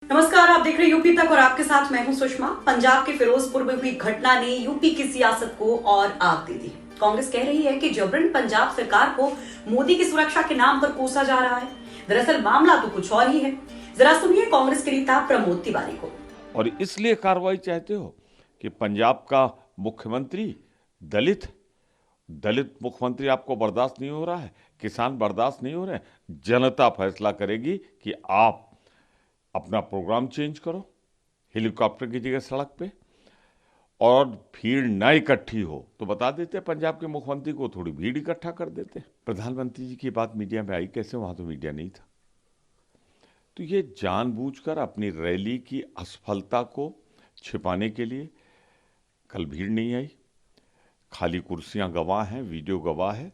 नमस्कार, आप देख रहे हैं यूपी तक और आपके साथ मैं हूं सुषमा। पंजाब के फिरोजपुर में हुई घटना ने यूपी की सियासत को और आग दे दी। कांग्रेस कह रही है कि जबरन पंजाब सरकार को मोदी की सुरक्षा के नाम पर कोसा जा रहा है। दरअसल मामला तो कुछ और ही है। जरा सुनिए कांग्रेस के नेता प्रमोद तिवारी को। और इसलिए कार्रवाई चाहते हो कि पंजाब का मुख्यमंत्री दलित मुख्यमंत्री आपको बर्दाश्त नहीं हो रहा है, किसान बर्दाश्त नहीं हो रहे हैं। जनता फैसला करेगी कि आप अपना प्रोग्राम चेंज करो, हेलीकॉप्टर की जगह सड़क पे, और भीड़ ना इकट्ठी हो तो बता देते पंजाब के मुख्यमंत्री को, थोड़ी भीड़ इकट्ठा कर देते। प्रधानमंत्री जी की बात मीडिया में आई कैसे? वहां तो मीडिया नहीं था। तो ये जानबूझकर अपनी रैली की असफलता को छिपाने के लिए कल भीड़ नहीं आई, खाली कुर्सियां गवाह हैं, वीडियो गवाह है।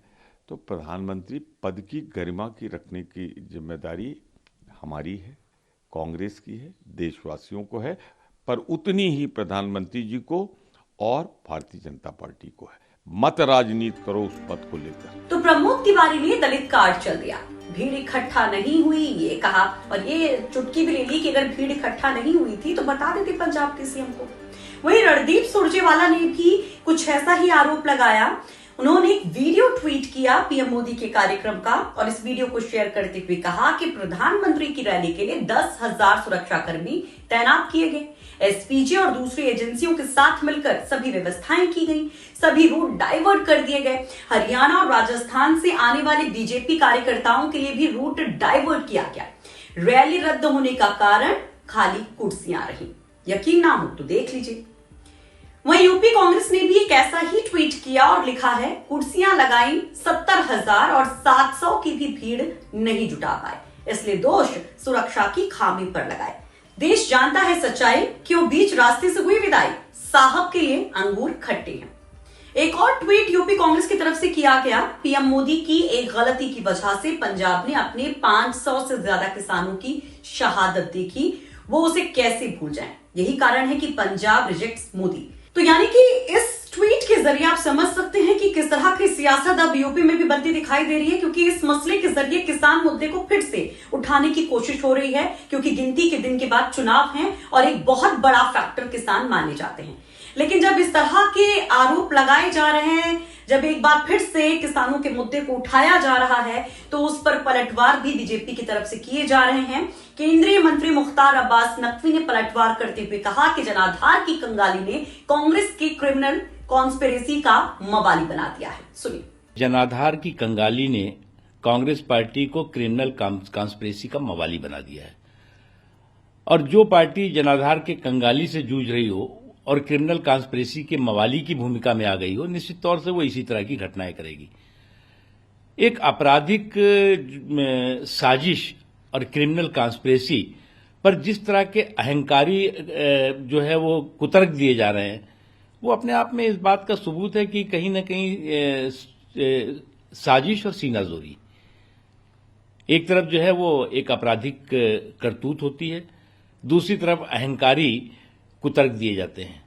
तो प्रधानमंत्री पद की गरिमा की रखने की जिम्मेदारी हमारी है, कांग्रेस की है, देशवासियों को है, पर उतनी ही प्रधानमंत्री जी को और भारतीय जनता पार्टी को है। मत राजनीति करो उस पद को लेकर। तो प्रमोद तिवारी ने दलित कार्ड चल दिया, भीड़ इकट्ठा नहीं हुई ये कहा, और ये चुटकी भी ले ली कि अगर भीड़ इकट्ठा नहीं हुई थी तो बता देते पंजाब के सीएम को। वहीं रणदीप सुरजेवाला ने भी कुछ ऐसा ही आरोप लगाया। उन्होंने एक वीडियो ट्वीट किया पीएम मोदी के कार्यक्रम का, और इस वीडियो को शेयर करते हुए कहा कि प्रधानमंत्री की रैली के लिए 10,000 सुरक्षाकर्मी तैनात किए गए। एसपीजी और दूसरी एजेंसियों के साथ मिलकर सभी व्यवस्थाएं की गई, सभी रूट डाइवर्ट कर दिए गए। हरियाणा और राजस्थान से आने वाले बीजेपी कार्यकर्ताओं के लिए भी रूट डाइवर्ट किया गया। रैली रद्द होने का कारण खाली कुर्सियां रही। यकीन ना हो तो देख लीजिए। वहीं यूपी कांग्रेस ने भी एक ऐसा ही ट्वीट किया और लिखा है, कुर्सियां लगाई 70,000 और 700 की भी भीड़ नहीं जुटा पाए, इसलिए दोष सुरक्षा की खामी पर लगाए। देश जानता है सच्चाई, क्यों बीच रास्ते से हुई विदाई, साहब के लिए अंगूर खट्टे हैं। एक और ट्वीट यूपी कांग्रेस की तरफ से किया गया। पीएम मोदी की एक गलती की वजह से पंजाब ने अपने 500 से ज्यादा किसानों की शहादत देखी, वो उसे कैसे भूल जाएं। यही कारण है कि पंजाब रिजेक्ट्स मोदी। तो यानी कि इस ट्वीट के जरिए आप समझ सकते हैं कि किस तरह की सियासत अब यूपी में भी बनती दिखाई दे रही है, क्योंकि इस मसले के जरिए किसान मुद्दे को फिर से उठाने की कोशिश हो रही है, क्योंकि गिनती के दिन के बाद चुनाव हैं और एक बहुत बड़ा फैक्टर किसान माने जाते हैं। लेकिन जब इस तरह के आरोप लगाए जा रहे हैं, जब एक बार फिर से किसानों के मुद्दे को उठाया जा रहा है, तो उस पर पलटवार भी बीजेपी की तरफ से किए जा रहे हैं। केंद्रीय मंत्री मुख्तार अब्बास नकवी ने पलटवार करते हुए कहा कि जनाधार की कंगाली ने कांग्रेस की क्रिमिनल कॉन्स्पिरेसी का मवाली बना दिया है। सुनिए। जनाधार की कंगाली ने कांग्रेस पार्टी को क्रिमिनल कॉन्स्पिरेसी का मवाली बना दिया है, और जो पार्टी जनाधार के कंगाली से जूझ रही हो और क्रिमिनल कॉन्स्पिरेसी के मवाली की भूमिका में आ गई हो, निश्चित तौर से वो इसी तरह की घटनाएं करेगी। एक आपराधिक साजिश और क्रिमिनल कॉन्स्पिरेसी पर जिस तरह के अहंकारी जो है वो कुतर्क दिए जा रहे हैं, वो अपने आप में इस बात का सबूत है कि कहीं न कहीं साजिश और सीनाजोरी। एक तरफ जो है वो एक आपराधिक करतूत होती है, दूसरी तरफ अहंकारी कुतर्क दिए जाते हैं,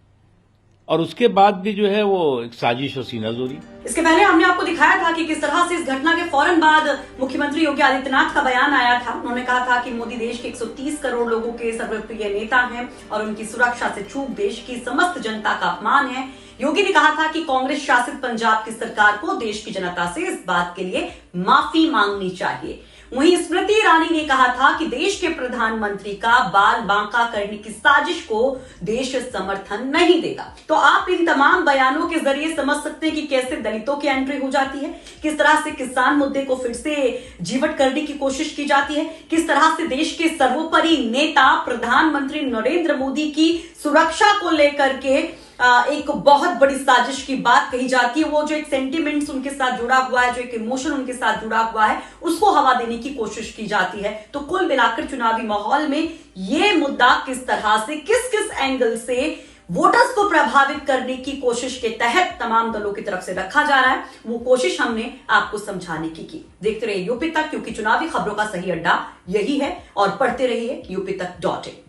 और उसके बाद भी जो है वो एक साजिश और सीनाजोरी। इसके पहले हमने आपको दिखाया था कि किस तरह से इस घटना के फौरन बाद मुख्यमंत्री योगी आदित्यनाथ का बयान आया था। उन्होंने कहा था कि मोदी देश के 130 करोड़ लोगों के सर्वप्रिय नेता हैं और उनकी सुरक्षा से चूक देश की समस्त जनता का अपमान है। योगी ने कहा था कि कांग्रेस शासित पंजाब की सरकार को देश की जनता से इस बात के लिए माफी मांगनी चाहिए। वहीं स्मृति ईरानी ने कहा था कि देश के प्रधानमंत्री का बाल बांका करने की साजिश को देश समर्थन नहीं देगा। तो आप इन तमाम बयानों के जरिए समझ सकते हैं कि कैसे दलितों की एंट्री हो जाती है, किस तरह से किसान मुद्दे को फिर से जीवट करने की कोशिश की जाती है, किस तरह से देश के सर्वोपरि नेता प्रधानमंत्री नरेंद्र मोदी की सुरक्षा को लेकर के एक बहुत बड़ी साजिश की बात कही जाती है। वो जो एक सेंटिमेंट्स उनके साथ जुड़ा हुआ है, जो एक इमोशन उनके साथ जुड़ा हुआ है, उसको हवा देने की कोशिश की जाती है। तो कुल मिलाकर चुनावी माहौल में ये मुद्दा किस तरह से किस किस एंगल से वोटर्स को प्रभावित करने की कोशिश के तहत तमाम दलों की तरफ से रखा जा रहा है, वो कोशिश हमने आपको समझाने की। देखते रहिए यूपी तक, क्योंकि चुनावी खबरों का सही अड्डा यही है, और पढ़ते रहिए यूपी तक.in।